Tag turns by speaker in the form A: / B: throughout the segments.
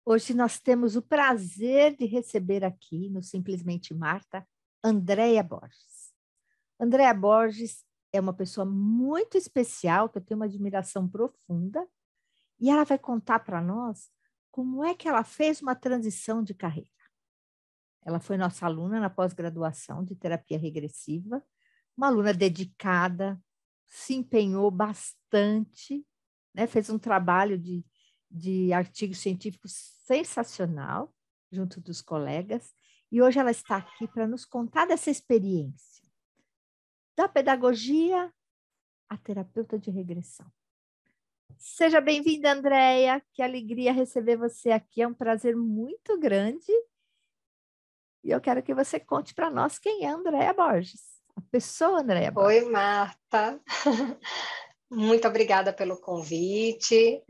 A: Hoje nós temos o prazer de receber aqui no Simplesmente Marta, Andréia Borges. Andréia Borges é uma pessoa muito especial, que eu tenho uma admiração profunda, e ela vai contar para nós como é que ela fez uma transição de carreira. Ela foi nossa aluna na pós-graduação de terapia regressiva, uma aluna dedicada, se empenhou bastante, né? Fez um trabalho de artigo científico sensacional junto dos colegas, e hoje ela está aqui para nos contar dessa experiência da pedagogia à terapeuta de regressão. Seja bem-vinda, Andréia, que alegria receber você aqui, é um prazer muito grande, e eu quero que você conte para nós quem é Andréia Borges, a pessoa Andréia Borges.
B: Oi, Marta. Muito obrigada pelo convite.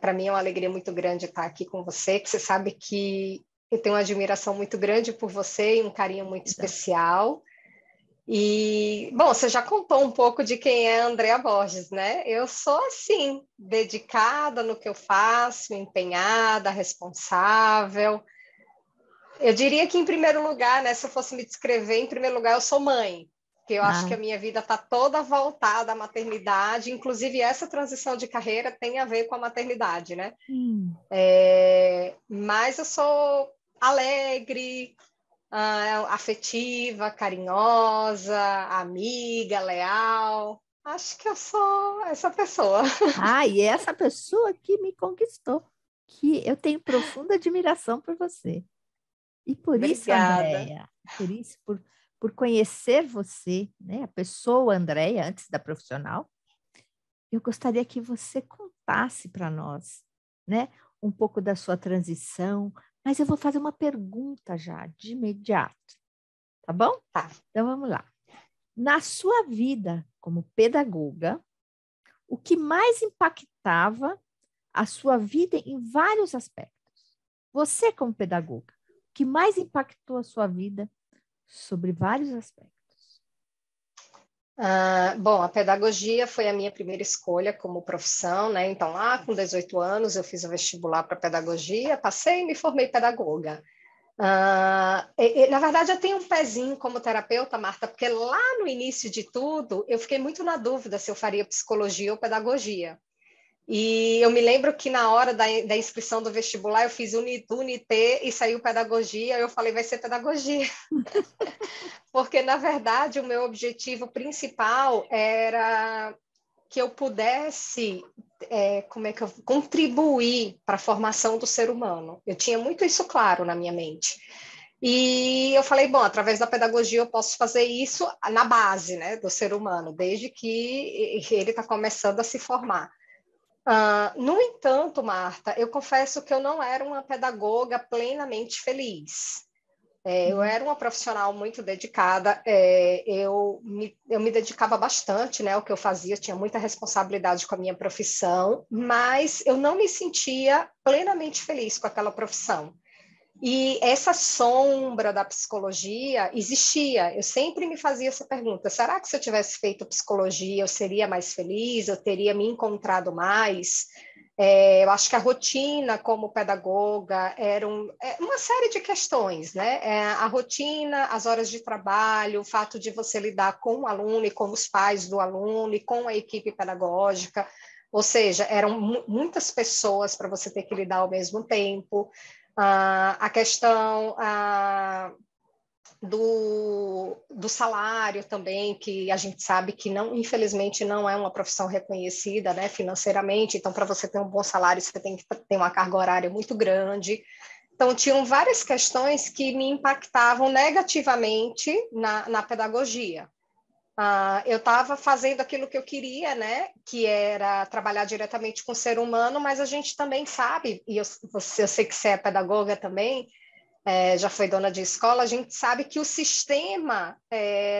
B: Para mim é uma alegria muito grande estar aqui com você, que você sabe que eu tenho uma admiração muito grande por você e um carinho muito especial. E, bom, você já contou um pouco de quem é a Andréia Borges, né? Eu sou, assim, dedicada no que eu faço, empenhada, responsável. Eu diria que, em primeiro lugar, né, se eu fosse me descrever, em primeiro lugar, eu sou mãe, porque eu acho que a minha vida está toda voltada à maternidade, inclusive essa transição de carreira tem a ver com a maternidade, né? Mas eu sou alegre, afetiva, carinhosa, amiga, leal. Acho que eu sou essa pessoa.
A: E é essa pessoa que me conquistou, que eu tenho profunda admiração por você. E por isso,
B: Obrigada.
A: Andréia, por isso, por conhecer você, né, a pessoa Andréia, antes da profissional, eu gostaria que você contasse para nós, né, um pouco da sua transição, mas eu vou fazer uma pergunta já, de imediato, tá bom?
B: Tá.
A: Então vamos lá. Na sua vida como pedagoga, o que mais impactava a sua vida em vários aspectos? Você como pedagoga, o que mais impactou a sua vida sobre vários aspectos?
B: Bom, a pedagogia foi a minha primeira escolha como profissão, né? Então, lá com 18 anos, eu fiz o vestibular para pedagogia, passei e me formei pedagoga. Na verdade, eu tenho um pezinho como terapeuta, Marta, porque lá no início de tudo, eu fiquei muito na dúvida se eu faria psicologia ou pedagogia. E eu me lembro que na hora da inscrição do vestibular, eu fiz Unité e saiu pedagogia, eu falei, vai ser pedagogia. Porque, na verdade, o meu objetivo principal era que eu pudesse contribuir para a formação do ser humano. Eu tinha muito isso claro na minha mente. E eu falei, bom, através da pedagogia eu posso fazer isso na base, né, do ser humano, desde que ele está começando a se formar. No entanto, Marta, eu confesso que eu não era uma pedagoga plenamente feliz. Eu era uma profissional muito dedicada, eu me dedicava bastante, né, ao que eu fazia, eu tinha muita responsabilidade com a minha profissão, mas eu não me sentia plenamente feliz com aquela profissão. E essa sombra da psicologia existia, eu sempre me fazia essa pergunta, será que se eu tivesse feito psicologia eu seria mais feliz, eu teria me encontrado mais? Eu acho que a rotina como pedagoga era uma série de questões, né? A rotina, as horas de trabalho, o fato de você lidar com o aluno e com os pais do aluno e com a equipe pedagógica, ou seja, eram muitas pessoas para você ter que lidar ao mesmo tempo. A questão do salário também, que a gente sabe que não, infelizmente não é uma profissão reconhecida, né, financeiramente, então para você ter um bom salário você tem que ter uma carga horária muito grande. Então tinham várias questões que me impactavam negativamente na pedagogia. Eu estava fazendo aquilo que eu queria, né, que era trabalhar diretamente com o ser humano, mas a gente também sabe, e eu sei que você é pedagoga também, já foi dona de escola, a gente sabe que o sistema,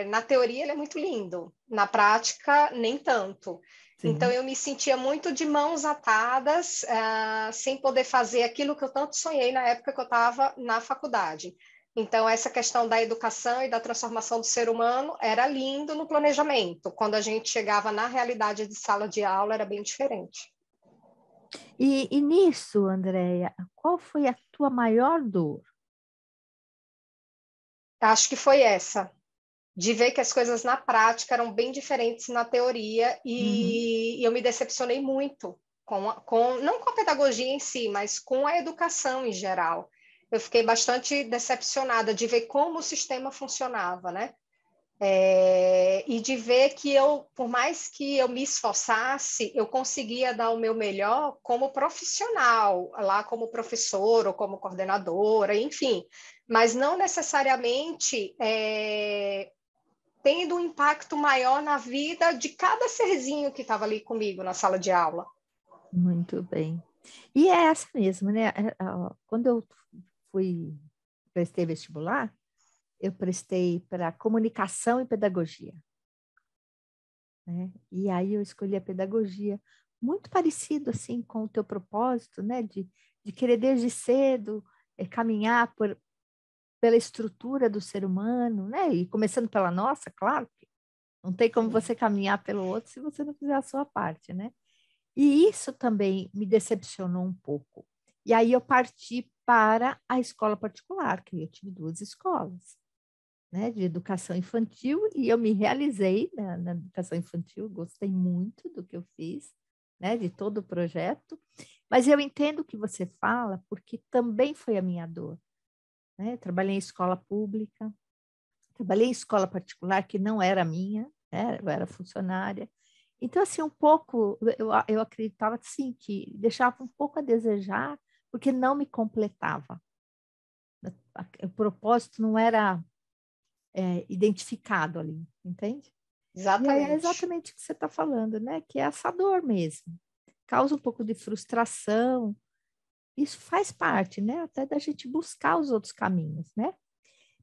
B: na teoria, ele é muito lindo, na prática, nem tanto. Sim. Então, eu me sentia muito de mãos atadas, sem poder fazer aquilo que eu tanto sonhei na época que eu estava na faculdade. Então, essa questão da educação e da transformação do ser humano era lindo no planejamento. Quando a gente chegava na realidade de sala de aula, era bem diferente.
A: E nisso, Andréia, qual foi a tua maior dor?
B: Acho que foi essa, de ver que as coisas na prática eram bem diferentes na teoria
A: Uhum.
B: e eu me decepcionei muito não com a pedagogia em si, mas com a educação em geral. Eu fiquei bastante decepcionada de ver como o sistema funcionava, né? E de ver que eu, por mais que eu me esforçasse, eu conseguia dar o meu melhor como profissional, lá como professora ou como coordenadora, enfim, mas não necessariamente tendo um impacto maior na vida de cada serzinho que estava ali comigo na sala de aula.
A: Muito bem. E é essa mesmo, né? Quando eu prestei vestibular, eu prestei para comunicação e pedagogia, né? E aí eu escolhi a pedagogia, muito parecido assim com o teu propósito, né? De querer desde cedo caminhar pela estrutura do ser humano, né? E começando pela nossa, claro, que não tem como você caminhar pelo outro se você não fizer a sua parte, né? E isso também me decepcionou um pouco. E aí eu parti para a escola particular, que eu tive duas escolas, né, de educação infantil, e eu me realizei na educação infantil, gostei muito do que eu fiz, né, de todo o projeto, mas eu entendo o que você fala, porque também foi a minha dor, né? Trabalhei em escola pública, trabalhei em escola particular que não era minha, né? Eu era funcionária. Então, assim, um pouco, eu acreditava, sim, que deixava um pouco a desejar, porque não me completava. O propósito não era identificado ali, entende? E aí é
B: Exatamente.
A: exatamente o que você está falando, né? Que é essa dor mesmo. Causa um pouco de frustração. Isso faz parte, né? Até da gente buscar os outros caminhos, né?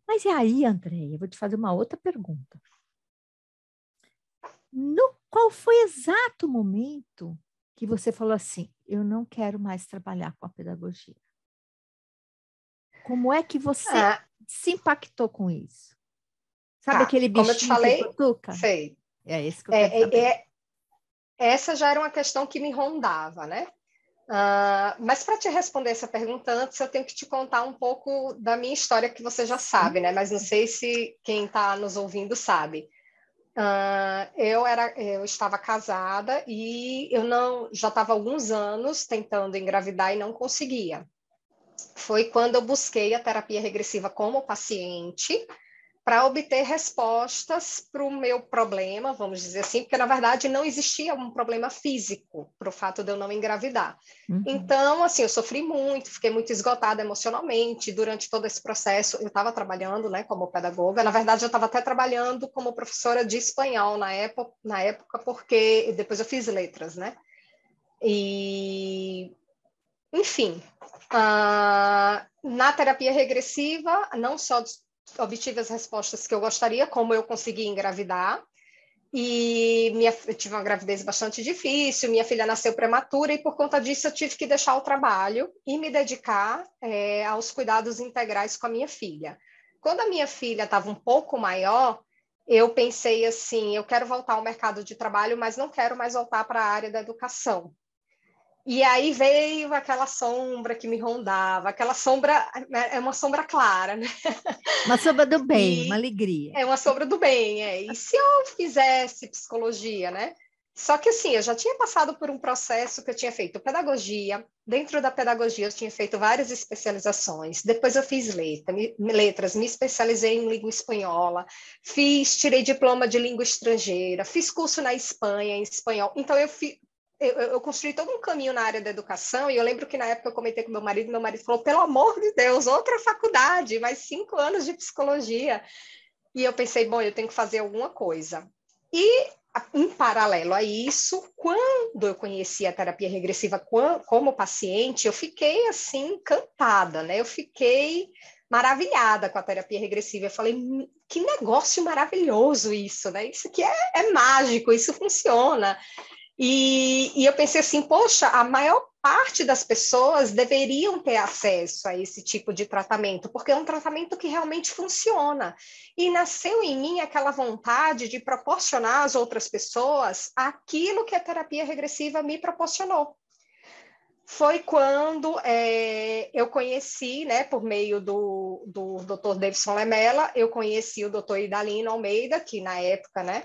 A: Mas e aí, Andréia, eu vou te fazer uma outra pergunta. No qual foi o exato momento que você falou assim, eu não quero mais trabalhar com a pedagogia? Como é que você
B: Ah,
A: se impactou com isso? Sabe
B: tá.
A: aquele
B: Como eu te
A: bichinho que
B: falei,
A: cutuca?
B: sei.
A: É esse que eu quero
B: É,
A: saber.
B: é, é, essa já era uma questão que me rondava, né? Mas para te responder essa pergunta antes, eu tenho que te contar um pouco da minha história que você já sabe, né?
A: Sim.
B: Mas não sei se quem está nos ouvindo sabe. Eu estava casada e eu não já estava há alguns anos tentando engravidar e não conseguia. Foi quando eu busquei a terapia regressiva como paciente para obter respostas para o meu problema, vamos dizer assim, porque na verdade não existia um problema físico para o fato de eu não engravidar.
A: Uhum.
B: Então, assim, eu sofri muito, fiquei muito esgotada emocionalmente durante todo esse processo. Eu estava trabalhando, né, como pedagoga. Na verdade, eu estava até trabalhando como professora de espanhol na época, porque depois eu fiz letras, né? E enfim, na terapia regressiva, não só obtive as respostas que eu gostaria, como eu consegui engravidar. Eu tive uma gravidez bastante difícil, minha filha nasceu prematura e por conta disso eu tive que deixar o trabalho e me dedicar aos cuidados integrais com a minha filha. Quando a minha filha estava um pouco maior, eu pensei assim, eu quero voltar ao mercado de trabalho, mas não quero mais voltar para a área da educação. E aí veio aquela sombra que me rondava, aquela sombra, é uma sombra clara, né?
A: Uma sombra do bem, uma
B: E
A: alegria.
B: é uma sombra do bem, é. E se eu fizesse psicologia, né? Só que assim, eu já tinha passado por um processo que eu tinha feito pedagogia, dentro da pedagogia eu tinha feito várias especializações, depois eu fiz letras, me especializei em língua espanhola, tirei diploma de língua estrangeira, fiz curso na Espanha em espanhol, então eu construí todo um caminho na área da educação, e eu lembro que na época eu comentei com meu marido falou, pelo amor de Deus, outra faculdade, mais 5 anos de psicologia. E eu pensei, bom, eu tenho que fazer alguma coisa. E, em paralelo a isso, quando eu conheci a terapia regressiva como paciente, eu fiquei, assim, encantada, né? Eu fiquei maravilhada com a terapia regressiva. Eu falei, que negócio maravilhoso isso, né? Isso aqui é mágico, isso funciona. E eu pensei assim, poxa, a maior parte das pessoas deveriam ter acesso a esse tipo de tratamento, porque é um tratamento que realmente funciona. E nasceu em mim aquela vontade de proporcionar às outras pessoas aquilo que a terapia regressiva me proporcionou. Foi quando eu conheci, né, por meio do Dr. Davidson Lemela, eu conheci o Dr. Idalino Almeida, que na época, né,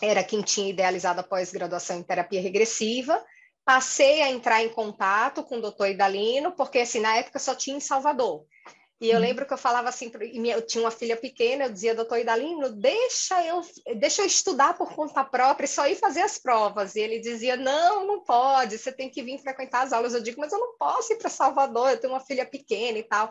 B: era quem tinha idealizado a pós-graduação em terapia regressiva. Passei a entrar em contato com o Dr. Idalino, porque assim, na época só tinha em Salvador. E eu lembro que eu falava assim, eu tinha uma filha pequena, eu dizia, doutor Idalino, deixa eu estudar por conta própria e só ir fazer as provas. E ele dizia, não, não pode, você tem que vir frequentar as aulas. Eu digo, mas eu não posso ir para Salvador, eu tenho uma filha pequena e tal.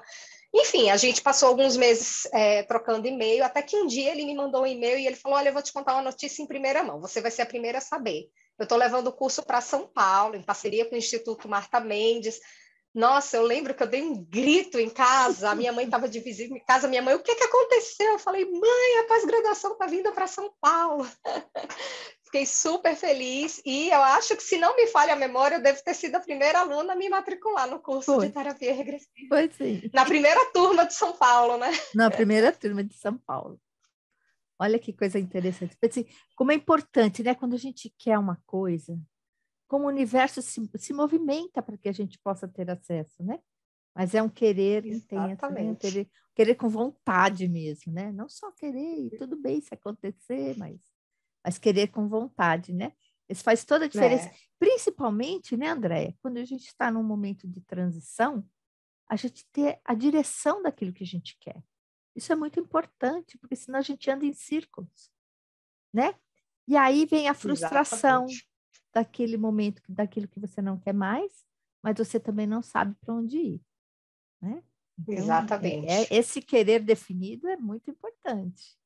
B: Enfim, a gente passou alguns meses trocando e-mail, até que um dia ele me mandou um e-mail e ele falou, olha, eu vou te contar uma notícia em primeira mão, você vai ser a primeira a saber. Eu estou levando o curso para São Paulo, em parceria com o Instituto Marta Mendes. Nossa, eu lembro que eu dei um grito em casa, a minha mãe estava de visita em casa, minha mãe, o que aconteceu? Eu falei, mãe, a pós-graduação está vindo para São Paulo. Fiquei super feliz e eu acho que, se não me falha a memória, eu devo ter sido a primeira aluna a me matricular no curso de terapia regressiva.
A: Foi sim.
B: Na primeira turma de São Paulo, né?
A: Na primeira turma de São Paulo. Olha que coisa interessante. Assim, como é importante, né? Quando a gente quer uma coisa, como o universo se movimenta para que a gente possa ter acesso, né? Mas é um querer intenso, né? Um querer com vontade mesmo, né? Não só querer, e tudo bem se acontecer, mas querer com vontade, né? Isso faz toda a diferença. Principalmente, né, Andréia, quando a gente está num momento de transição, a gente ter a direção daquilo que a gente quer. Isso é muito importante, porque senão a gente anda em círculos, né? E aí vem a frustração daquele momento, daquilo que você não quer mais, mas você também não sabe para onde ir, né? Então,
B: Exatamente.
A: Esse querer definido é muito importante,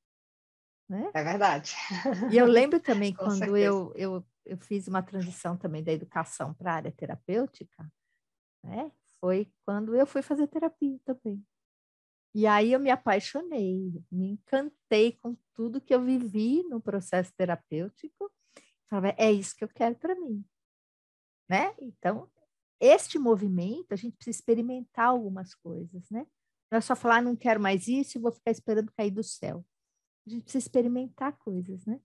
A: né?
B: É verdade.
A: E eu lembro também
B: Com
A: quando
B: certeza.
A: eu fiz uma transição também da educação para a área terapêutica, né? Foi quando eu fui fazer terapia também. E aí eu me apaixonei, me encantei com tudo que eu vivi no processo terapêutico. Falei, é isso que eu quero para mim, né? Então, este movimento, a gente precisa experimentar algumas coisas, né? Não é só falar, não quero mais isso e vou ficar esperando cair do céu. A gente precisa experimentar coisas, né?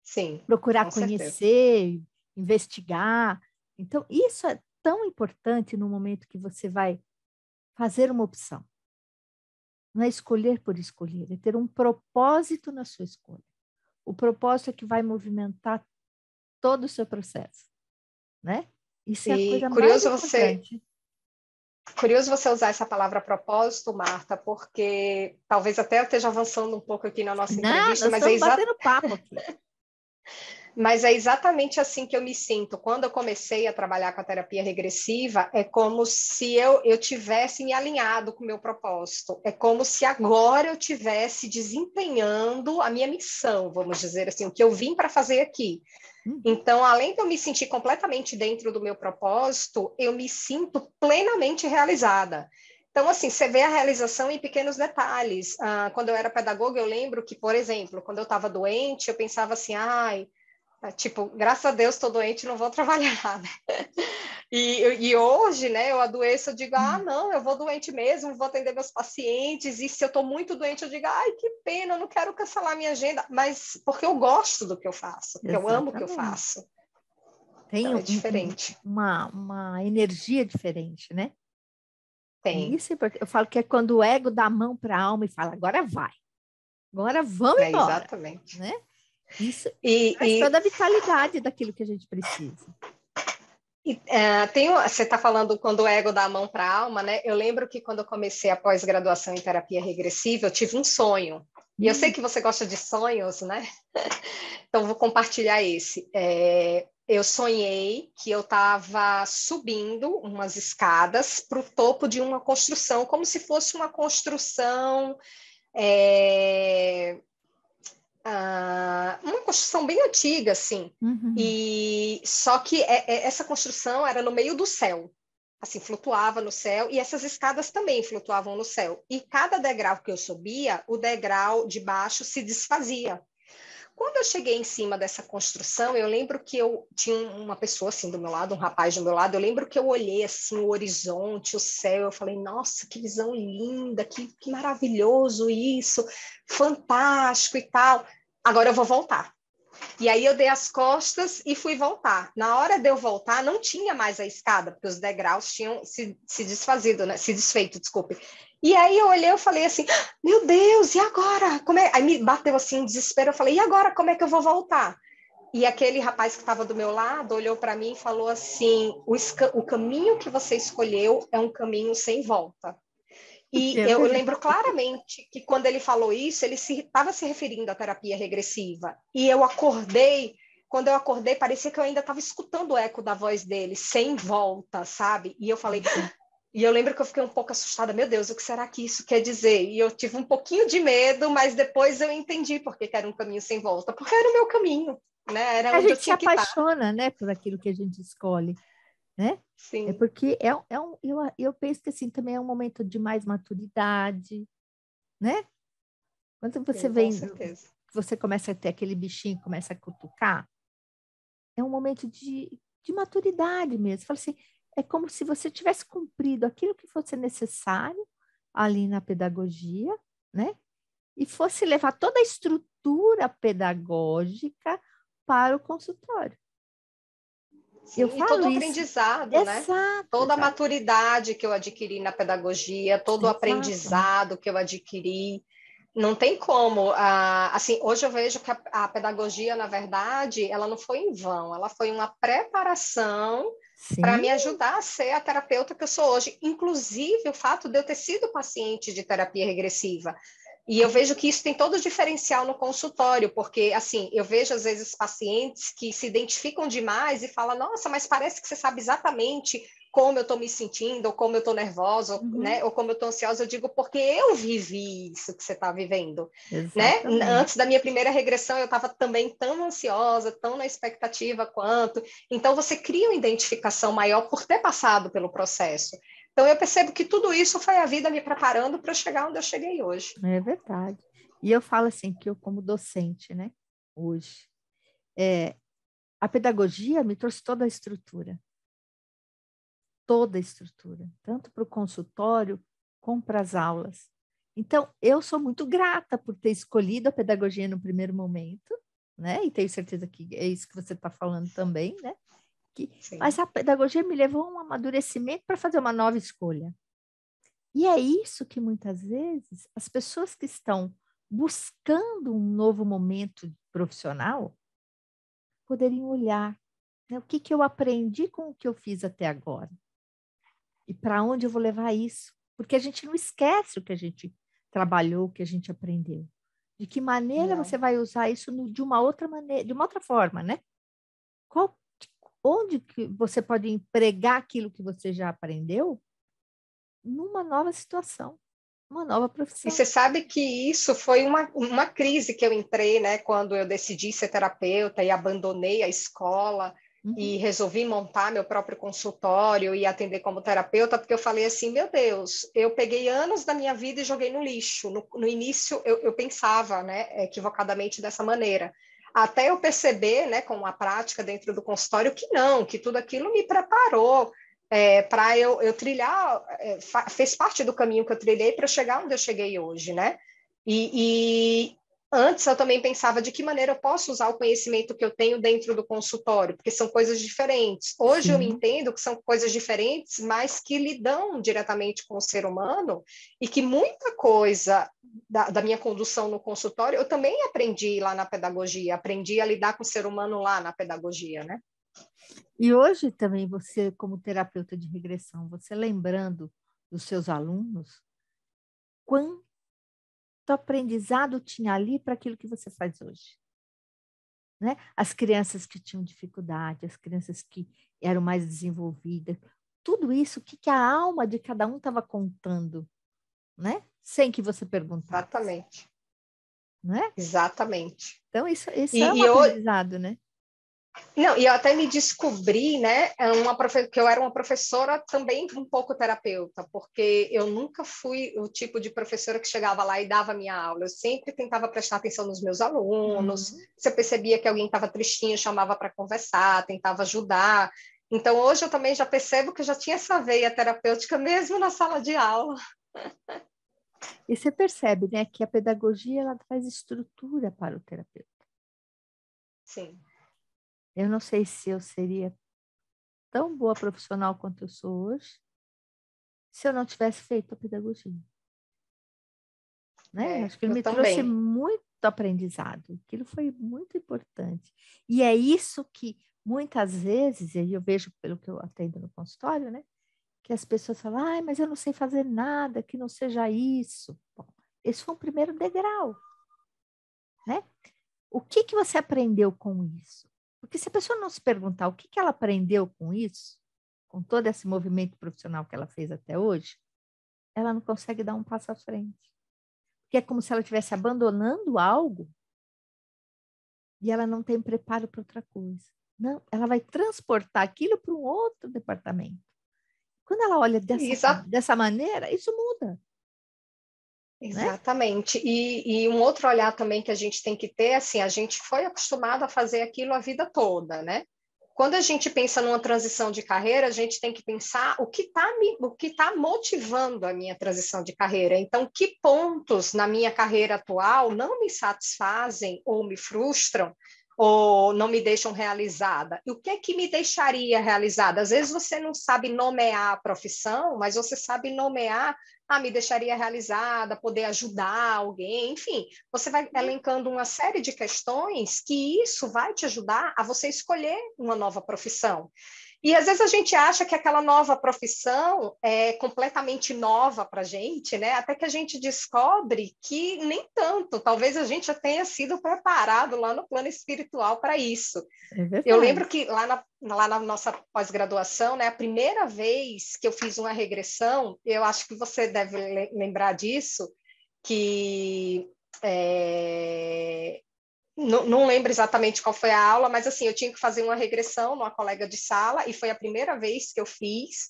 B: Sim,
A: Procurar
B: com certeza.
A: conhecer, investigar. Então, isso é tão importante no momento que você vai fazer uma opção. Não é escolher por escolher, é ter um propósito na sua escolha. O propósito é que vai movimentar todo o seu processo, né? Isso é a
B: E
A: coisa mais importante.
B: curioso você usar essa palavra propósito, Marta, porque talvez até eu esteja avançando um pouco aqui na nossa
A: Não,
B: entrevista,
A: nós estamos batendo papo aqui.
B: Mas é exatamente assim que eu me sinto. Quando eu comecei a trabalhar com a terapia regressiva, é como se eu tivesse me alinhado com o meu propósito. É como se agora eu tivesse desempenhando a minha missão, vamos dizer assim, o que eu vim para fazer aqui. Então, além de eu me sentir completamente dentro do meu propósito, eu me sinto plenamente realizada. Então, assim, você vê a realização em pequenos detalhes. Quando eu era pedagoga, eu lembro que, por exemplo, quando eu estava doente, eu pensava assim, ai, tipo, graças a Deus estou doente, não vou trabalhar, né? E hoje, né, eu adoeço, eu digo, não, eu vou doente mesmo, vou atender meus pacientes, e se eu estou muito doente, eu digo, ai, que pena, eu não quero cancelar minha agenda, mas porque eu gosto do que eu faço, porque eu amo o que eu
A: Exatamente.
B: faço.
A: Tem
B: Então, é diferente.
A: uma energia diferente, né?
B: Tem.
A: Isso é importante. Eu falo que é quando o ego dá a mão para a alma e fala, agora vai, agora vamos
B: É,
A: embora,
B: exatamente.
A: né? Isso traz
B: E
A: toda a vitalidade daquilo que a gente precisa.
B: você está falando quando o ego dá a mão para a alma, né? Eu lembro que quando eu comecei a pós-graduação em terapia regressiva, eu tive um sonho. E eu sei que você gosta de sonhos, né? Então, vou compartilhar esse. Eu sonhei que eu estava subindo umas escadas para o topo de uma construção, como se fosse uma construção. Uma construção bem antiga, assim. E só que essa construção era no meio do céu, assim, flutuava no céu, e essas escadas também flutuavam no céu. E cada degrau que eu subia, o degrau de baixo se desfazia. Quando eu cheguei em cima dessa construção, eu lembro que eu tinha uma pessoa assim do meu lado, um rapaz do meu lado, eu lembro que eu olhei assim o horizonte, o céu, eu falei, nossa, que visão linda, que maravilhoso isso, fantástico e tal. Agora eu vou voltar. E aí eu dei as costas e fui voltar. Na hora de eu voltar, não tinha mais a escada, porque os degraus tinham se desfazido, né? Se desfeito, desculpe. E aí eu olhei, eu falei assim, meu Deus, e agora? Como é? Aí me bateu assim um desespero, eu falei, e agora como é que eu vou voltar? E aquele rapaz que estava do meu lado olhou para mim e falou assim, o caminho que você escolheu é um caminho sem volta. E
A: É
B: eu
A: verdade.
B: lembro claramente que quando ele falou isso, ele estava se referindo à terapia regressiva. E eu acordei, quando eu acordei, parecia que eu ainda estava escutando o eco da voz dele, sem volta, sabe? E eu falei, e eu lembro que eu fiquei um pouco assustada, meu Deus, o que será que isso quer dizer? E eu tive um pouquinho de medo, mas depois eu entendi por que era um caminho sem volta, porque era o meu caminho, né? Era
A: A
B: onde eu
A: gente se
B: tinha que estar.
A: apaixona, né, por aquilo que a gente escolhe, né? É
B: Sim,
A: porque eu penso que assim também é um momento de mais maturidade, né? Quando você
B: sim, com
A: vem,
B: certeza.
A: você começa a ter aquele bichinho, começa a cutucar, é um momento de maturidade mesmo. Você fala assim, é como se você tivesse cumprido aquilo que fosse necessário ali na pedagogia, né? E fosse levar toda a estrutura pedagógica para o consultório. Eu
B: Sim, e todo
A: falo
B: o
A: isso.
B: aprendizado, né?
A: Exato,
B: Toda a
A: exato,
B: maturidade que eu adquiri na pedagogia, todo o
A: exato.
B: aprendizado que eu adquiri, não tem como. Assim, hoje eu vejo que a pedagogia, na verdade, ela não foi em vão, ela foi uma preparação para
A: Sim,
B: me ajudar a ser a terapeuta que eu sou hoje. Inclusive, o fato de eu ter sido paciente de terapia regressiva. E eu vejo que isso tem todo o diferencial no consultório, porque, assim, eu vejo às vezes pacientes que se identificam demais e falam, nossa, mas parece que você sabe exatamente como eu estou me sentindo, ou como eu estou nervosa,
A: uhum,
B: né, ou como eu estou ansiosa. Eu digo, porque eu vivi isso que você está vivendo, né?
A: exatamente.
B: Antes da minha primeira regressão, eu estava também tão ansiosa, tão na expectativa quanto. Então, você cria uma identificação maior por ter passado pelo processo. Então, eu percebo que tudo isso foi a vida me preparando para chegar onde eu cheguei hoje.
A: É verdade. E eu falo assim que eu, como docente, né, hoje, a pedagogia me trouxe toda a estrutura, tanto para o consultório como para as aulas. Então, eu sou muito grata por ter escolhido a pedagogia no primeiro momento, né? E tenho certeza que é isso que você está falando também, né? Mas
B: Sim.
A: a pedagogia me levou a um amadurecimento para fazer uma nova escolha. E é isso que muitas vezes as pessoas que estão buscando um novo momento profissional poderiam olhar, né? O que que eu aprendi com o que eu fiz até agora? E para onde eu vou levar isso? Porque a gente não esquece o que a gente trabalhou, o que a gente aprendeu. De que maneira você
B: Não.
A: vai usar isso de uma outra maneira, de uma outra forma, né? Qual, onde que você pode empregar aquilo que você já aprendeu numa nova situação, uma nova
B: E
A: profissão.
B: você sabe que isso foi uma crise que eu entrei, né, quando eu decidi ser terapeuta e abandonei a escola
A: Uhum.
B: e resolvi montar meu próprio consultório e atender como terapeuta, porque eu falei assim, meu Deus, eu peguei anos da minha vida e joguei no lixo. No início, eu pensava, né, equivocadamente dessa maneira. Até eu perceber, né, com a prática dentro do consultório, que não, que tudo aquilo me preparou para eu trilhar, fez parte do caminho que eu trilhei para chegar onde eu cheguei hoje, né? E antes eu também pensava de que maneira eu posso usar o conhecimento que eu tenho dentro do consultório, porque são coisas diferentes. Hoje eu me
A: Sim,
B: entendo que são coisas diferentes, mas que lidam diretamente com o ser humano e que muita coisa da minha condução no consultório eu também aprendi lá na pedagogia, aprendi a lidar com o ser humano lá na pedagogia, né?
A: e hoje também você, como terapeuta de regressão, você lembrando dos seus alunos, quanto aprendizado tinha ali para aquilo que você faz hoje, né? As crianças que tinham dificuldade, as crianças que eram mais desenvolvidas, tudo isso, o que que a alma de cada um estava contando, né? Sem que você perguntasse,
B: Exatamente.
A: né?
B: Exatamente.
A: Então, isso é um
B: E eu,
A: aprendizado, né?
B: não, e eu até me descobri, né, que eu era uma professora também um pouco terapeuta, porque eu nunca fui o tipo de professora que chegava lá e dava minha aula. Eu sempre tentava prestar atenção nos meus alunos.
A: Uhum.
B: Se eu percebia que alguém estava tristinho, eu chamava para conversar, tentava ajudar. Então, hoje eu também já percebo que eu já tinha essa veia terapêutica mesmo na sala de aula.
A: E você percebe, né, que a pedagogia ela traz estrutura para o terapeuta.
B: Sim.
A: Eu não sei se eu seria tão boa profissional quanto eu sou hoje se eu não tivesse feito a pedagogia. Né? Acho que ele
B: Eu
A: me trouxe
B: também.
A: muito aprendizado. Aquilo foi muito importante. E é isso que muitas vezes, e eu vejo pelo que eu atendo no consultório, né? Que as pessoas falam, ai, mas eu não sei fazer nada que não seja isso. Bom, esse foi um primeiro degrau, né? O que que você aprendeu com isso? Porque se a pessoa não se perguntar o que que ela aprendeu com isso, com todo esse movimento profissional que ela fez até hoje, ela não consegue dar um passo à frente. Porque é como se ela estivesse abandonando algo e ela não tem preparo para outra coisa. Não, ela vai transportar aquilo para um outro departamento. Quando ela olha
B: Exa
A: dessa maneira, isso muda, né?
B: Exatamente. E um outro olhar também que a gente tem que ter, assim, a gente foi acostumado a fazer aquilo a vida toda, né? Quando a gente pensa numa transição de carreira, a gente tem que pensar o que tá motivando a minha transição de carreira. Então, que pontos na minha carreira atual não me satisfazem ou me frustram ou não me deixam realizada? E o que é que me deixaria realizada? Às vezes você não sabe nomear a profissão, mas você sabe nomear, me deixaria realizada, poder ajudar alguém, enfim, você vai elencando uma série de questões que isso vai te ajudar a você escolher uma nova profissão. E às vezes a gente acha que aquela nova profissão é completamente nova para a gente, né? Até que a gente descobre que nem tanto. Talvez a gente já tenha sido preparado lá no plano espiritual para isso.
A: É
B: Eu
A: verdade.
B: lembro que lá na nossa pós-graduação, né, a primeira vez que eu fiz uma regressão, eu acho que você deve lembrar disso, que não lembro exatamente qual foi a aula, mas assim, eu tinha que fazer uma regressão numa colega de sala, e foi a primeira vez que eu fiz,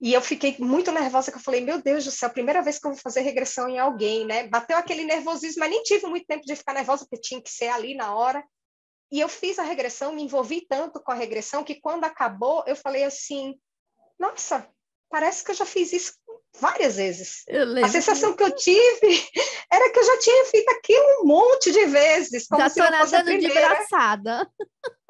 B: e eu fiquei muito nervosa, que eu falei, meu Deus do céu, a primeira vez que eu vou fazer regressão em alguém, né? Bateu aquele nervosismo, mas nem tive muito tempo de ficar nervosa, porque tinha que ser ali na hora. E eu fiz a regressão, me envolvi tanto com a regressão, que quando acabou, eu falei assim, nossa, parece que eu já fiz isso várias vezes.
A: Eu
B: A
A: lembro disso.
B: sensação que eu tive era que eu já tinha feito aquilo um monte de vezes,
A: Já
B: como se
A: estou
B: não fosse a
A: nadando de
B: primeira.
A: braçada.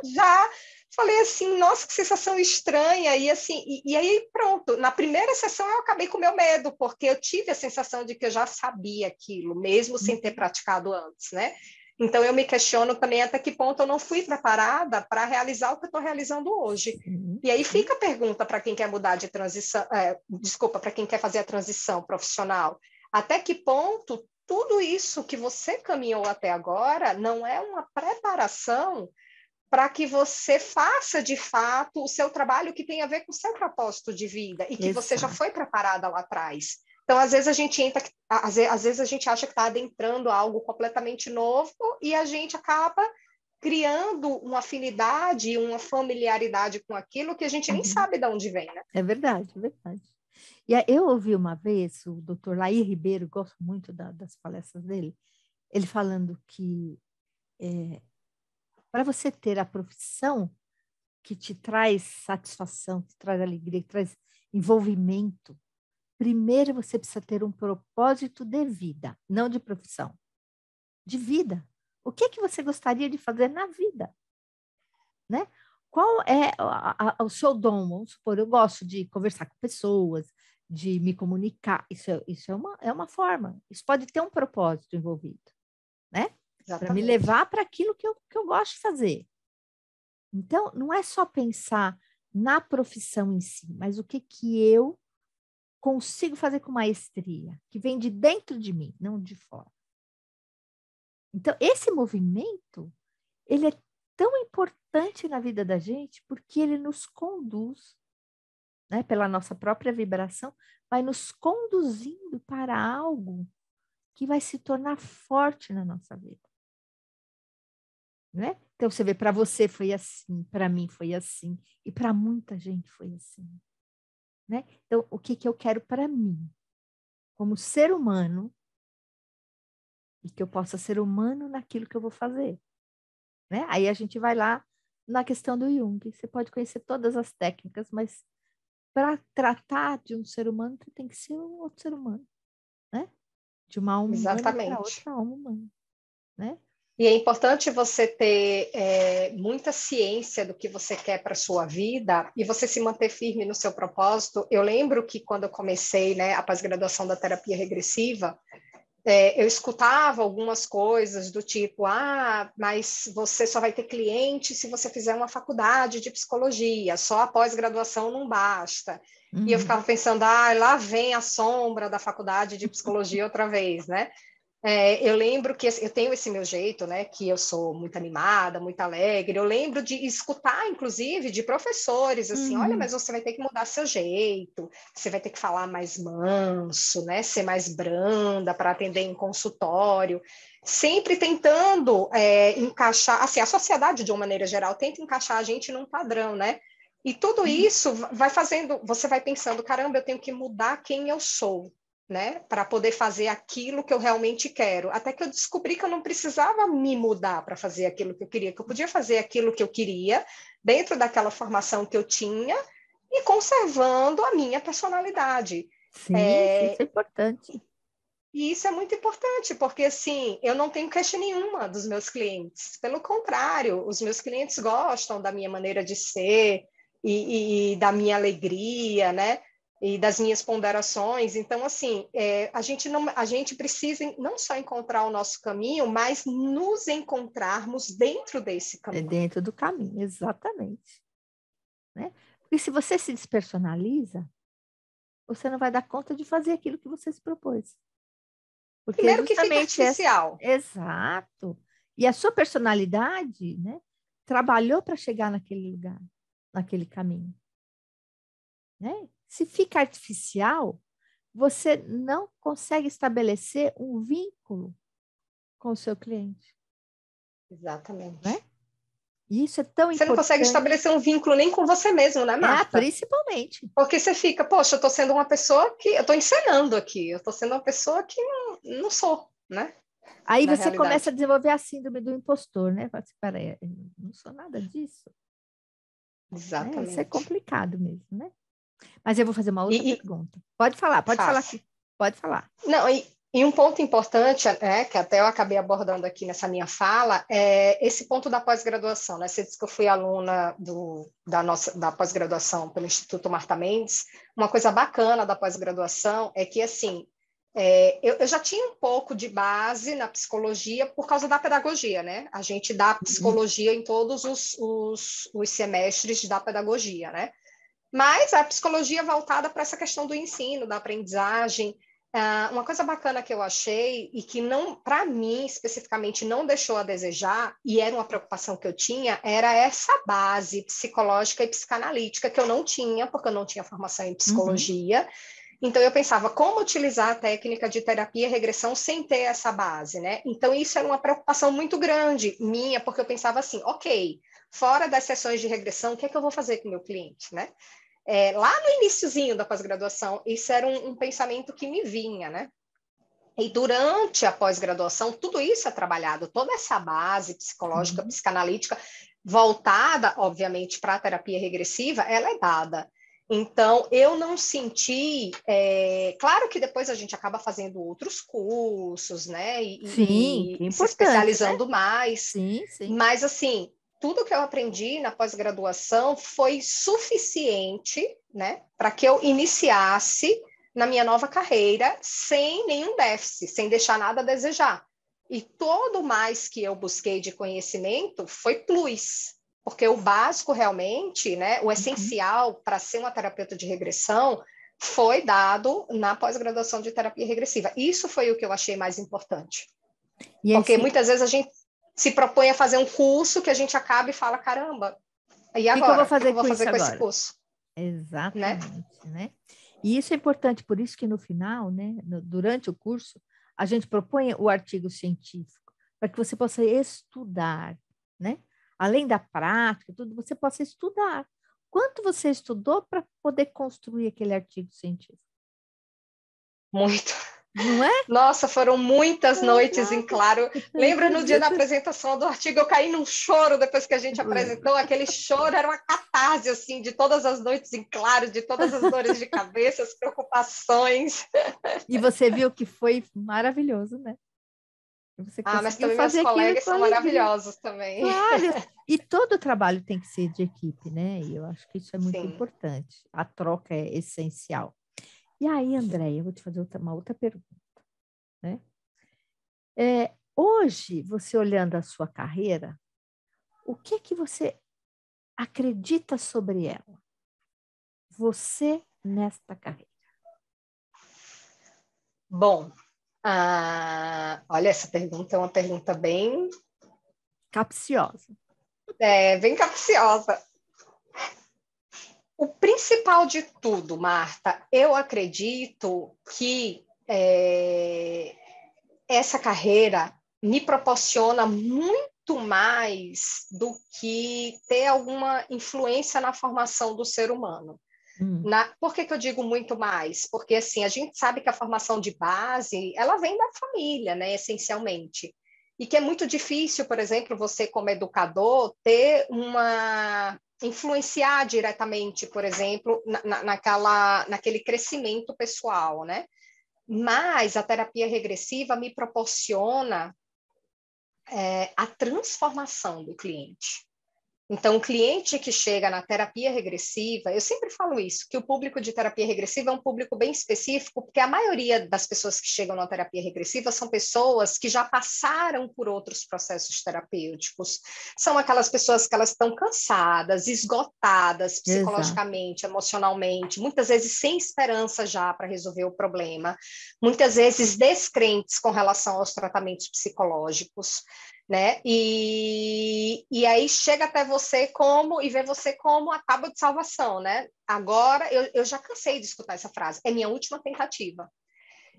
B: Já falei assim, nossa, que sensação estranha. E assim, e aí pronto, na primeira sessão eu acabei com o meu medo, porque eu tive a sensação de que eu já sabia aquilo, mesmo sem ter praticado antes, né? Então eu me questiono também até que ponto eu não fui preparada para realizar o que eu estou realizando hoje.
A: Sim,
B: E aí
A: sim.
B: fica a pergunta para quem quer mudar de transição, desculpa, para quem quer fazer a transição profissional. Até que ponto tudo isso que você caminhou até agora não é uma preparação para que você faça de fato o seu trabalho que tem a ver com o seu propósito de vida e que você já
A: Exato.
B: foi preparada lá atrás. Então, às vezes a gente entra, às vezes a gente acha que está adentrando algo completamente novo e a gente acaba criando uma afinidade, uma familiaridade com aquilo que a gente nem
A: Uhum.
B: sabe de onde vem, né?
A: É verdade, é verdade. E eu ouvi uma vez o doutor Laí Ribeiro, gosto muito das palestras dele, ele falando que para você ter a profissão que te traz satisfação, que te traz alegria, que traz envolvimento, primeiro você precisa ter um propósito de vida, não de profissão, de vida. O que é que você gostaria de fazer na vida, né? Qual é o seu dom? Vamos supor, eu gosto de conversar com pessoas, de me comunicar. Isso é uma forma. Isso pode ter um propósito envolvido, né? Para me
B: Exatamente.
A: levar para aquilo que eu gosto de fazer. Então, não é só pensar na profissão em si, mas o que eu consigo fazer com maestria, que vem de dentro de mim, não de fora. Então, esse movimento, ele é tão importante na vida da gente porque ele nos conduz, né, pela nossa própria vibração, vai nos conduzindo para algo que vai se tornar forte na nossa vida, né? Então você vê, para você foi assim, para mim foi assim e para muita gente foi assim, né? Então o que que eu quero para mim, como ser humano, e que eu possa ser humano naquilo que eu vou fazer, né? Aí a gente vai lá na questão do Jung. Você pode conhecer todas as técnicas, mas para tratar de um ser humano, você tem que ser um outro ser humano, né? De uma alma humana para
B: Exatamente.
A: outra alma humana, né?
B: E é importante você ter muita ciência do que você quer para a sua vida e você se manter firme no seu propósito. Eu lembro que quando eu comecei, né, a pós-graduação da terapia regressiva, eu escutava algumas coisas do tipo, mas você só vai ter cliente se você fizer uma faculdade de psicologia, só a pós-graduação não basta. E eu ficava pensando, lá vem a sombra da faculdade de psicologia outra vez, né? Eu lembro que eu tenho esse meu jeito, né? Que eu sou muito animada, muito alegre. Eu lembro de escutar, inclusive, de professores assim: olha, mas você vai ter que mudar seu jeito, você vai ter que falar mais manso, né? Ser mais branda para atender em consultório. Sempre tentando encaixar, assim, a sociedade, de uma maneira geral, tenta encaixar a gente num padrão, né? E tudo isso vai fazendo, você vai pensando, caramba, eu tenho que mudar quem eu sou, né, para poder fazer aquilo que eu realmente quero. Até que eu descobri que eu não precisava me mudar para fazer aquilo que eu queria, que eu podia fazer aquilo que eu queria dentro daquela formação que eu tinha e conservando a minha personalidade.
A: Sim, isso é importante.
B: E isso é muito importante, porque assim, eu não tenho queixa nenhuma dos meus clientes. Pelo contrário, os meus clientes gostam da minha maneira de ser e da minha alegria, né? E das minhas ponderações. Então, assim, a gente precisa não só encontrar o nosso caminho, mas nos encontrarmos dentro desse
A: É
B: caminho.
A: dentro do caminho, exatamente. Né? Porque se você se despersonaliza, você não vai dar conta de fazer aquilo que você se propôs. Porque é
B: Primeiro que fica
A: justamente essa.
B: artificial.
A: Exato. E a sua personalidade, né, trabalhou para chegar naquele lugar, naquele caminho. Né? Se fica artificial, você não consegue estabelecer um vínculo com o seu cliente. Né?
B: Exatamente.
A: E isso é tão
B: Você não consegue
A: importante.
B: estabelecer um vínculo nem com você mesmo, né, Marta?
A: Principalmente.
B: Porque você fica, poxa, eu estou sendo uma pessoa que. Eu estou encenando aqui, eu estou sendo uma pessoa que não sou, né?
A: Aí
B: Na
A: você começa a
B: realidade.
A: desenvolver a síndrome do impostor, né? Fala assim, peraí, eu não sou nada disso. Né? Isso é
B: Exatamente.
A: complicado mesmo, né? Mas eu vou fazer uma outra
B: E
A: pergunta. Pode falar
B: fácil.
A: aqui. Pode falar.
B: Não, e um ponto importante, né, que até eu acabei abordando aqui nessa minha fala, é esse ponto da pós-graduação. Né? Você disse que eu fui aluna da pós-graduação pelo Instituto Marta Mendes. Uma coisa bacana da pós-graduação é que, assim, eu já tinha um pouco de base na psicologia por causa da pedagogia, né? A gente dá psicologia em todos os semestres da pedagogia, né? Mas a psicologia voltada para essa questão do ensino, da aprendizagem. Uma coisa bacana que eu achei e que não, para mim especificamente, não deixou a desejar e era uma preocupação que eu tinha, era essa base psicológica e psicanalítica que eu não tinha, porque eu não tinha formação em
A: Uhum.
B: psicologia. Então eu pensava como utilizar a técnica de terapia e regressão sem ter essa base, né? Então isso era uma preocupação muito grande minha, porque eu pensava assim, ok, fora das sessões de regressão, o que é que eu vou fazer com o meu cliente, né? Lá no iniciozinho da pós-graduação, isso era um pensamento que me vinha, né? E durante a pós-graduação, tudo isso é trabalhado, toda essa base psicológica,
A: Sim.
B: psicanalítica, voltada, obviamente, para a terapia regressiva, ela é dada. Então, eu não senti. Claro que depois a gente acaba fazendo outros cursos, né?
A: Sim, que é
B: E se
A: importante, né?
B: especializando mais,
A: Sim, sim.
B: mas, assim, tudo que eu aprendi na pós-graduação foi suficiente, né, para que eu iniciasse na minha nova carreira sem nenhum déficit, sem deixar nada a desejar. E todo mais que eu busquei de conhecimento foi plus, porque o básico realmente, né, o
A: Uhum.
B: essencial para ser uma terapeuta de regressão foi dado na pós-graduação de terapia regressiva. Isso foi o que eu achei mais importante.
A: E
B: Porque
A: esse,
B: muitas vezes a gente se propõe a fazer um curso que a gente acaba e fala, caramba, e
A: que eu vou
B: agora? O que
A: fazer
B: eu vou
A: com
B: fazer
A: isso
B: com esse
A: agora?
B: curso? Né?
A: Exatamente, né? E isso é importante, por isso que no final, né, durante o curso, a gente propõe o artigo científico, para que você possa estudar, né? Além da prática, tudo, você possa estudar. Quanto você estudou para poder construir aquele artigo científico?
B: Muito.
A: Não é?
B: Nossa, foram muitas noites em
A: Exato.
B: claro.
A: Eu
B: Lembra no dia da
A: acredito.
B: apresentação do artigo, eu caí num choro depois que a gente
A: Eu lembro.
B: apresentou. Aquele choro era uma catarse, assim, de todas as noites em claro, de todas as dores de cabeça, as preocupações.
A: E você viu que foi maravilhoso, né? Você
B: mas
A: conseguiu
B: também meus
A: fazer aquilo
B: colegas
A: com
B: são
A: alegria.
B: maravilhosos também.
A: Claro, e todo trabalho tem que ser de equipe, né? E eu acho que isso é muito
B: Sim.
A: importante. A troca é essencial. E aí, Andréia, eu vou te fazer uma outra pergunta, né? Hoje, você olhando a sua carreira, o que que você acredita sobre ela? Você nesta carreira.
B: Bom, olha, essa pergunta é uma pergunta
A: Capciosa.
B: bem capciosa. O principal de tudo, Marta, eu acredito que essa carreira me proporciona muito mais do que ter alguma influência na formação do ser humano. Por que eu digo muito mais? Porque assim, a gente sabe que a formação de base, ela vem da família, né, essencialmente. E que é muito difícil, por exemplo, você como educador ter influenciar diretamente, por exemplo, naquele crescimento pessoal, né? Mas a terapia regressiva me proporciona a transformação do cliente. Então, o cliente que chega na terapia regressiva, eu sempre falo isso, que o público de terapia regressiva é um público bem específico, porque a maioria das pessoas que chegam na terapia regressiva são pessoas que já passaram por outros processos terapêuticos. São aquelas pessoas que elas estão cansadas, esgotadas
A: Exato.
B: psicologicamente, emocionalmente, muitas vezes sem esperança já para resolver o problema, muitas vezes descrentes com relação aos tratamentos psicológicos, né? E aí chega até você e vê você como a tábua de salvação, né? Agora eu já cansei de escutar essa frase, é minha última tentativa.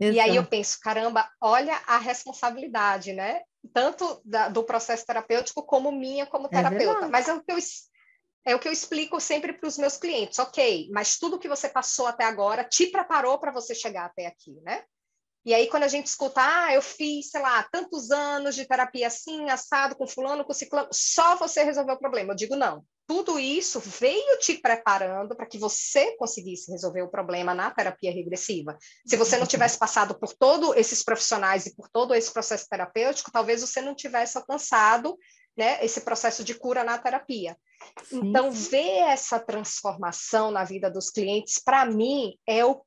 B: E aí eu
A: Exato.
B: penso, caramba, olha a responsabilidade, né? Tanto do processo terapêutico como minha como
A: É
B: terapeuta.
A: verdade.
B: Mas é o que eu explico sempre para os meus clientes. Ok, mas tudo que você passou até agora te preparou para você chegar até aqui, né? E aí, quando a gente escuta, eu fiz, sei lá, tantos anos de terapia assim, assado, com fulano, com ciclano, só você resolveu o problema. Eu digo, não. Tudo isso veio te preparando para que você conseguisse resolver o problema na terapia regressiva. Se você não tivesse passado por todos esses profissionais e por todo esse processo terapêutico, talvez você não tivesse alcançado, né, esse processo de cura na terapia.
A: Sim,
B: Então,
A: sim.
B: ver essa transformação na vida dos clientes, para mim, é o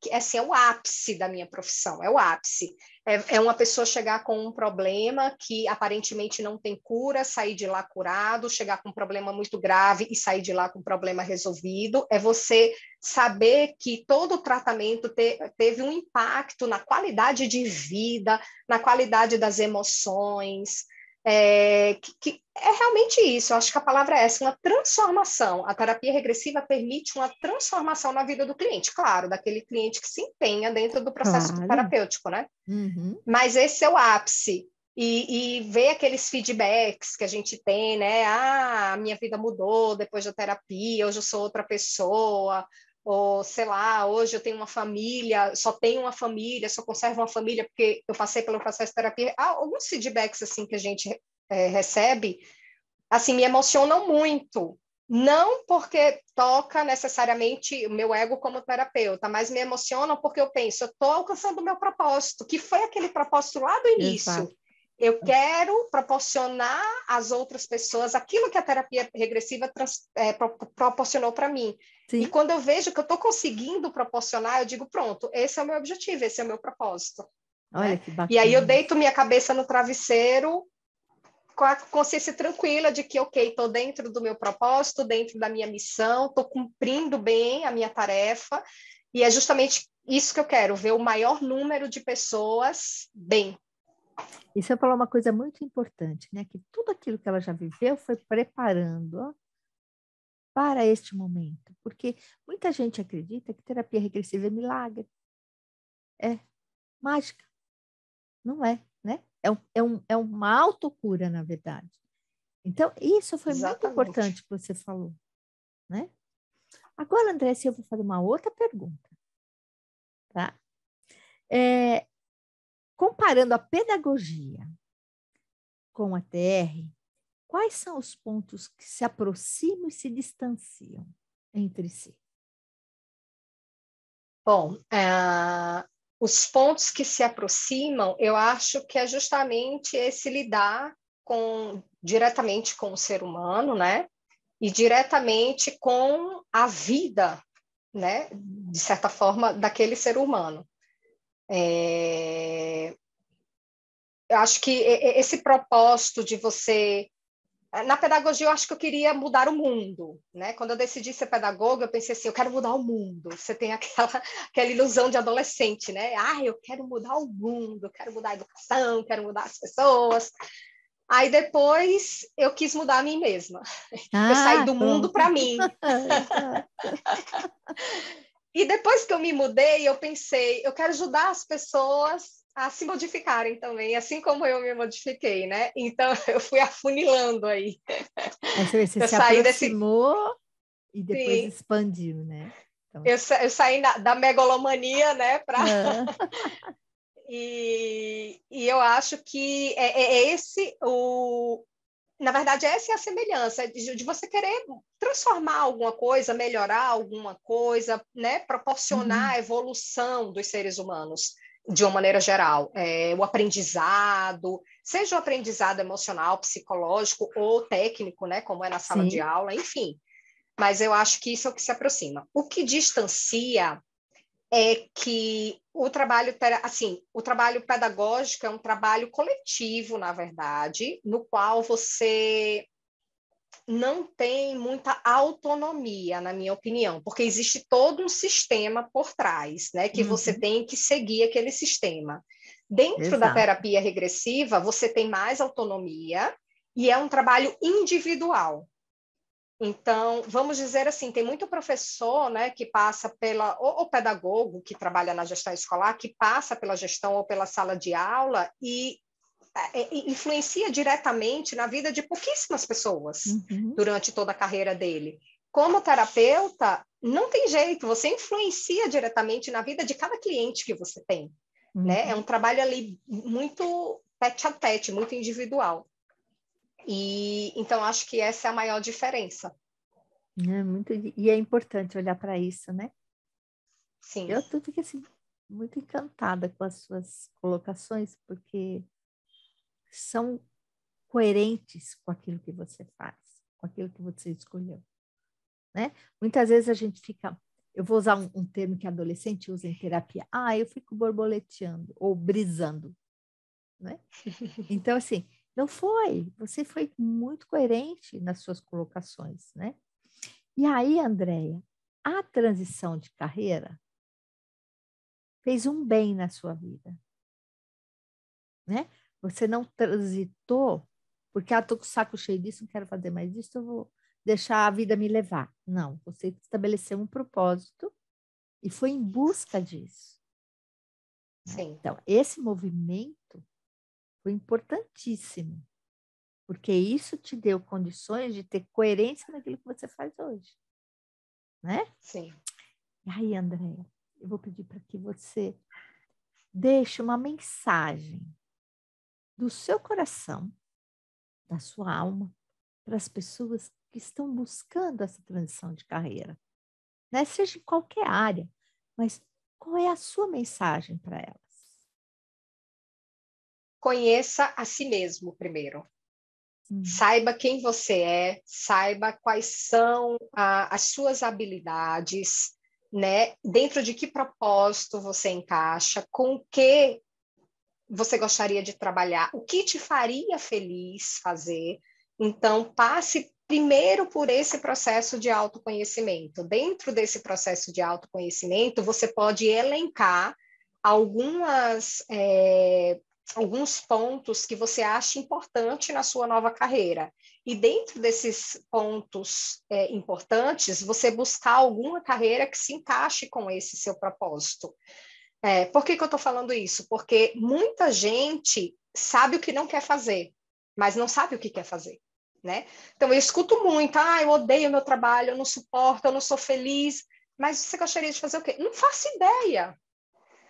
B: ápice da minha profissão, é o ápice. É uma pessoa chegar com um problema que aparentemente não tem cura, sair de lá curado, chegar com um problema muito grave e sair de lá com o problema resolvido. É você saber que todo o tratamento teve um impacto na qualidade de vida, na qualidade das emoções, que é realmente isso, eu acho que a palavra é essa, uma transformação. A terapia regressiva permite uma transformação na vida do cliente, claro, daquele cliente que se empenha dentro do processo
A: Claro.
B: terapêutico, né?
A: Uhum.
B: Mas esse é o ápice. E ver aqueles feedbacks que a gente tem, né? A minha vida mudou depois da terapia, hoje eu sou outra pessoa, ou sei lá, hoje eu tenho uma família, só tenho uma família, só conservo uma família porque eu passei pelo processo de terapia. Alguns feedbacks assim que a gente recebe, assim, me emocionam muito. Não porque toca necessariamente o meu ego como terapeuta, mas me emocionam porque eu penso, eu estou alcançando o meu propósito, que foi aquele propósito lá do início.
A: Exato.
B: Eu quero proporcionar às outras pessoas aquilo que a terapia regressiva proporcionou para mim. E
A: Sim.
B: quando eu vejo que eu estou conseguindo proporcionar, eu digo, pronto, esse é o meu objetivo, esse é o meu propósito.
A: Olha
B: Né?
A: que
B: E aí eu
A: bacana
B: deito
A: isso.
B: minha cabeça no travesseiro com a consciência tranquila de que, ok, estou dentro do meu propósito, dentro da minha missão, estou cumprindo bem a minha tarefa, e é justamente isso que eu quero, ver o maior número de pessoas bem.
A: E você falou uma coisa muito importante, né? Que tudo aquilo que ela já viveu foi preparando, ó, para este momento. Porque muita gente acredita que terapia regressiva é milagre, é mágica. Não é, né? É uma autocura, na verdade. Então, isso foi muito
B: Exatamente.
A: importante que você falou, né? Agora, André, se eu vou fazer uma outra pergunta, tá? É, comparando a pedagogia com a TR, quais são os pontos que se aproximam e se distanciam entre si?
B: Bom, os pontos que se aproximam, eu acho que é justamente esse lidar diretamente com o ser humano, né? E diretamente com a vida, né? De certa forma, daquele ser humano. Eu acho que esse propósito de você... Na pedagogia, eu acho que eu queria mudar o mundo, né? Quando eu decidi ser pedagoga, eu pensei assim, eu quero mudar o mundo. Você tem aquela ilusão de adolescente, né? Ah, eu quero mudar o mundo, quero mudar a educação, quero mudar as pessoas. Aí depois eu quis mudar a mim mesma. Eu saí do mundo para mim. E depois que eu me mudei, eu pensei, eu quero ajudar as pessoas a se modificarem também, assim como eu me modifiquei, né? Então, eu fui afunilando aí.
A: Aí você
B: Eu
A: se
B: saí desse...
A: aproximou e depois
B: Sim,
A: expandiu, né? Então,
B: eu saí da megalomania, né?
A: ah,
B: E eu acho que esse o... Na verdade, essa é a semelhança de você querer transformar alguma coisa, melhorar alguma coisa, né? Proporcionar
A: uhum,
B: a evolução dos seres humanos de uma maneira geral. O aprendizado, seja o aprendizado emocional, psicológico ou técnico, né? Como é na sala de
A: sim,
B: aula, enfim. Mas eu acho que isso é o que se aproxima. O que distancia é que o trabalho pedagógico é um trabalho coletivo, na verdade, no qual você não tem muita autonomia, na minha opinião, porque existe todo um sistema por trás, né, que você
A: uhum,
B: tem que seguir aquele sistema. Dentro da
A: exato.
B: terapia regressiva, você tem mais autonomia e é um trabalho individual. Então, vamos dizer assim, tem muito professor, né, que passa ou pedagogo que trabalha na gestão escolar, que passa pela gestão ou pela sala de aula e influencia diretamente na vida de pouquíssimas pessoas
A: Uhum,
B: durante toda a carreira dele. Como terapeuta, não tem jeito, você influencia diretamente na vida de cada cliente que você tem, né? É um
A: uhum.
B: trabalho ali muito tete a tete, muito individual. E então acho que essa é a maior diferença.
A: E é importante olhar para isso, né?
B: Sim,
A: Eu fiquei assim, muito encantada com as suas colocações, porque são coerentes com aquilo que você faz, com aquilo que você escolheu, né? Muitas vezes a gente fica, eu vou usar um termo que adolescente usa em terapia, eu fico borboleteando ou brisando, né? Então, assim, não foi, você foi muito coerente nas suas colocações, né? E aí, Andréia, a transição de carreira fez um bem na sua vida, né? Você não transitou porque, tô com o saco cheio disso, não quero fazer mais isso, eu vou deixar a vida me levar. Não, você estabeleceu um propósito e foi em busca disso, né?
B: sim,
A: Então, esse movimento foi importantíssimo, porque isso te deu condições de ter coerência naquilo que você faz hoje, né?
B: sim.
A: E aí, Andréia, eu vou pedir para que você deixe uma mensagem do seu coração, da sua alma, para as pessoas que estão buscando essa transição de carreira, né? Seja em qualquer área, mas qual é a sua mensagem para elas?
B: Conheça a si mesmo primeiro.
A: Hum,
B: Saiba quem você é, saiba quais são as suas habilidades, né? Dentro de que propósito você encaixa, com o que você gostaria de trabalhar, o que te faria feliz fazer. Então, passe primeiro por esse processo de autoconhecimento. Dentro desse processo de autoconhecimento, você pode elencar algumas alguns pontos que você acha importante na sua nova carreira. E dentro desses pontos importantes, você buscar alguma carreira que se encaixe com esse seu propósito. Por que eu estou falando isso? Porque muita gente sabe o que não quer fazer, mas não sabe o que quer fazer, né? Então, eu escuto muito, eu odeio meu trabalho, eu não suporto, eu não sou feliz, mas você gostaria de fazer o quê? Não faço ideia.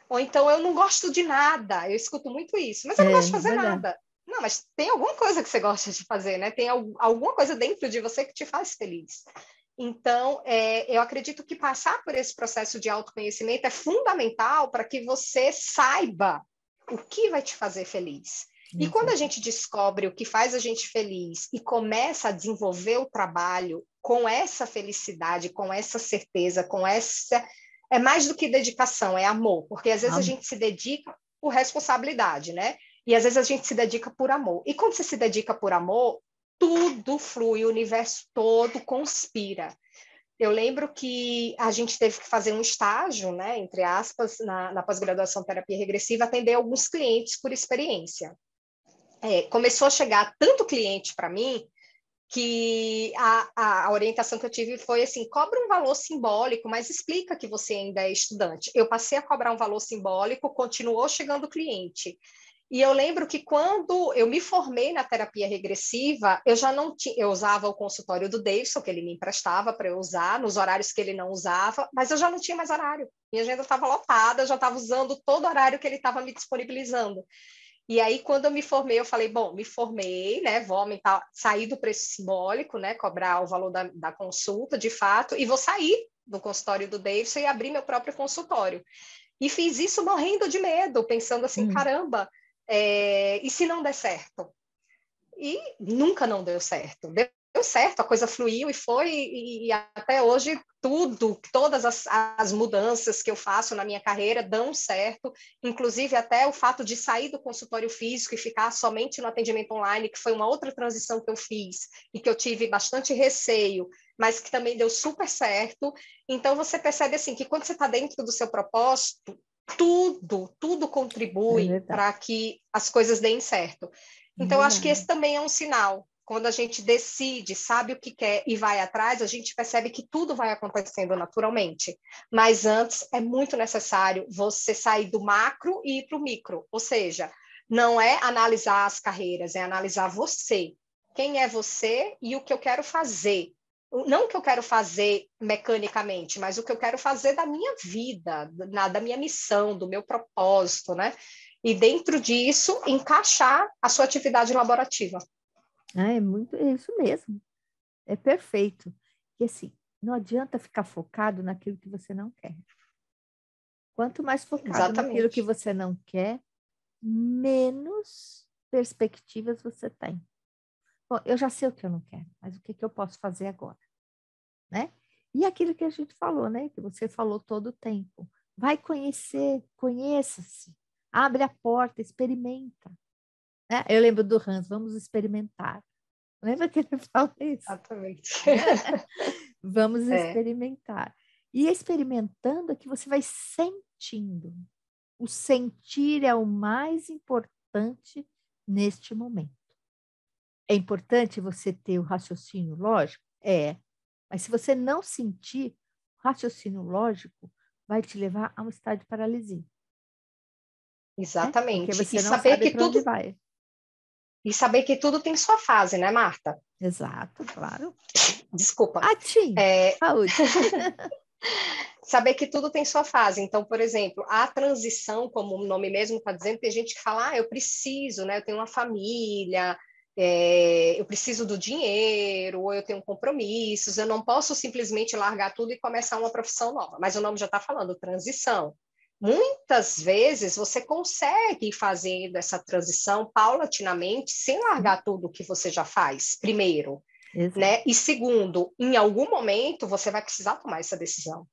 B: Ou então, eu não gosto de nada, eu escuto muito isso, mas eu não gosto de fazer
A: verdade.
B: nada. Não, mas tem alguma coisa que você gosta de fazer, né? Tem alguma coisa dentro de você que te faz feliz. Então, eu acredito que passar por esse processo de autoconhecimento é fundamental para que você saiba o que vai te fazer feliz. E quando a
A: Exato.
B: gente descobre o que faz a gente feliz e começa a desenvolver o trabalho com essa felicidade, com essa certeza, com essa... É mais do que dedicação, é amor. Porque às vezes a gente se dedica por responsabilidade, né? E às vezes a gente se dedica por amor. E quando você se dedica por amor, tudo flui, o universo todo conspira. Eu lembro que a gente teve que fazer um estágio, né, entre aspas, na pós-graduação terapia regressiva, atender alguns clientes por experiência. Começou a chegar tanto cliente para mim que a orientação que eu tive foi assim, cobra um valor simbólico, mas explica que você ainda é estudante. Eu passei a cobrar um valor simbólico, continuou chegando cliente. E eu lembro que quando eu me formei na terapia regressiva, eu já não tinha, eu usava o consultório do Davidson, que ele me emprestava para eu usar, nos horários que ele não usava, mas eu já não tinha mais horário. Minha agenda estava lotada, eu já estava usando todo o horário que ele estava me disponibilizando. E aí, quando eu me formei, eu falei, bom, me formei, né, vou aumentar, sair do preço simbólico, né, cobrar o valor da consulta, de fato, e vou sair do consultório do Davidson e abrir meu próprio consultório. E fiz isso morrendo de medo, pensando assim, caramba, e se não der certo? E nunca não deu certo. Deu certo, a coisa fluiu e foi, e até hoje todas as mudanças que eu faço na minha carreira dão certo, inclusive até o fato de sair do consultório físico e ficar somente no atendimento online, que foi uma outra transição que eu fiz e que eu tive bastante receio, mas que também deu super certo. Então você percebe assim que quando você está dentro do seu propósito, tudo contribui para que as coisas deem certo. Então, acho que esse também é um sinal. Quando a gente decide, sabe o que quer e vai atrás, a gente percebe que tudo vai acontecendo naturalmente. Mas antes é muito necessário você sair do macro e ir para o micro. Ou seja, não é analisar as carreiras, é analisar você. Quem é você e o que eu quero fazer. Não o que eu quero fazer mecanicamente, mas o que eu quero fazer da minha vida, da minha missão, do meu propósito, né? E dentro disso, encaixar a sua atividade laborativa.
A: É isso mesmo. É perfeito. E assim, não adianta ficar focado naquilo que você não quer. Quanto mais focado naquilo que
B: Exatamente.
A: você não quer, menos perspectivas você tem. Bom, eu já sei o que eu não quero, mas o que eu posso fazer agora, né? E aquilo que a gente falou, né? Que você falou todo o tempo. Vai conhecer, conheça-se. Abre a porta, experimenta. Né? Eu lembro do Hans, vamos experimentar. Lembra que ele fala isso?
B: Exatamente.
A: Vamos experimentar. E experimentando é que você vai sentindo. O sentir é o mais importante neste momento. É importante você ter o raciocínio lógico? É. Mas se você não sentir, o raciocínio lógico vai te levar a um estado de paralisia. Né? Porque
B: Exatamente.
A: você não sabe para onde vai.
B: E saber que tudo tem sua fase, né, Marta?
A: Exato, claro.
B: Desculpa.
A: Atim, saúde.
B: Saber que tudo tem sua fase. Então, por exemplo, a transição, como o nome mesmo está dizendo, tem gente que fala, eu preciso, né? Eu tenho uma família, eu preciso do dinheiro, ou eu tenho compromissos, eu não posso simplesmente largar tudo e começar uma profissão nova. Mas o nome já está falando, transição. Muitas vezes você consegue ir fazendo essa transição paulatinamente, sem largar tudo que você já faz, primeiro. Né? E segundo, em algum momento você vai precisar tomar essa decisão.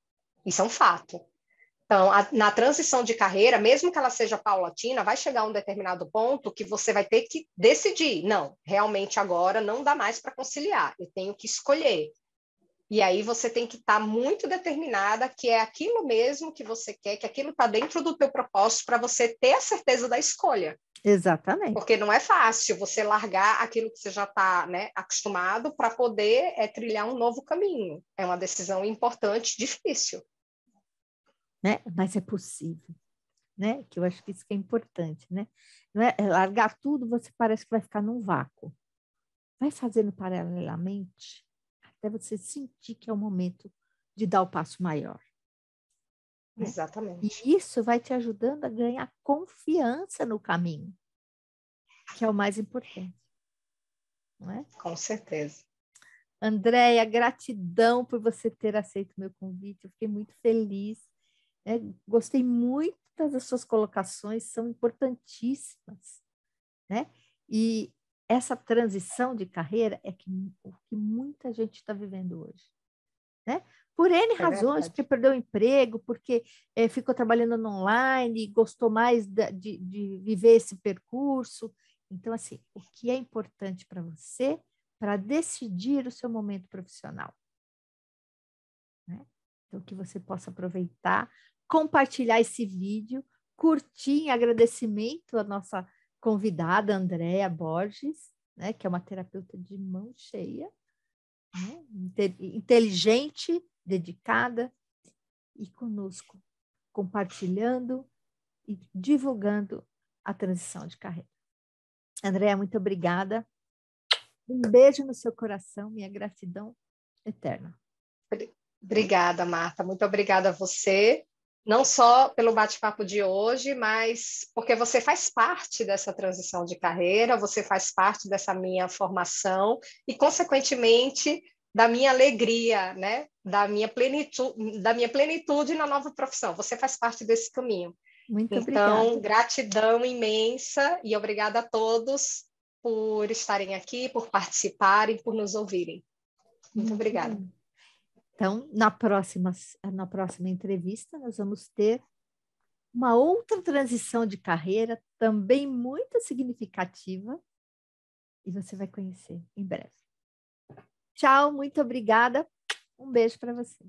B: Isso é um fato. Então, na transição de carreira, mesmo que ela seja paulatina, vai chegar a um determinado ponto que você vai ter que decidir. Não, realmente agora não dá mais para conciliar, eu tenho que escolher. E aí você tem que estar muito determinada que é aquilo mesmo que você quer, que aquilo está dentro do teu propósito para você ter a certeza da escolha.
A: Exatamente.
B: Porque não é fácil você largar aquilo que você já está, né, acostumado para poder trilhar um novo caminho. É uma decisão importante, difícil.
A: Né? Mas é possível, né? Que eu acho que isso que é importante, né? Não é largar tudo, você parece que vai ficar num vácuo. Vai fazendo paralelamente até você sentir que é o momento de dar o passo maior. Né?
B: Exatamente.
A: E isso vai te ajudando a ganhar confiança no caminho, que é o mais importante. Não é?
B: Com certeza.
A: Andréia, gratidão por você ter aceito o meu convite. Eu fiquei muito feliz, né? Gostei muito das suas colocações, são importantíssimas, né? E essa transição de carreira é o que muita gente está vivendo hoje, né? Por N
B: É
A: razões, porque
B: verdade.
A: perdeu o emprego, porque ficou trabalhando no online, gostou mais de viver esse percurso. Então, assim, o que é importante para você para decidir o seu momento profissional, né? Então, que você possa aproveitar, compartilhar esse vídeo, curtir em agradecimento à nossa convidada, Andréia Borges, né, que é uma terapeuta de mão cheia, né, inteligente, dedicada e conosco, compartilhando e divulgando a transição de carreira. Andréia, muito obrigada. Um beijo no seu coração, minha gratidão eterna.
B: Obrigada, Marta. Muito obrigada a você, não só pelo bate-papo de hoje, mas porque você faz parte dessa transição de carreira, você faz parte dessa minha formação e, consequentemente, da minha alegria, né? Da minha plenitude na nova profissão. Você faz parte desse caminho.
A: Muito
B: Então,
A: obrigada.
B: gratidão imensa e obrigada a todos por estarem aqui, por participarem, por nos ouvirem. Muito
A: Muito
B: obrigada.
A: bem. Então, na próxima entrevista, nós vamos ter uma outra transição de carreira, também muito significativa, e você vai conhecer em breve. Tchau, muito obrigada. Um beijo para você.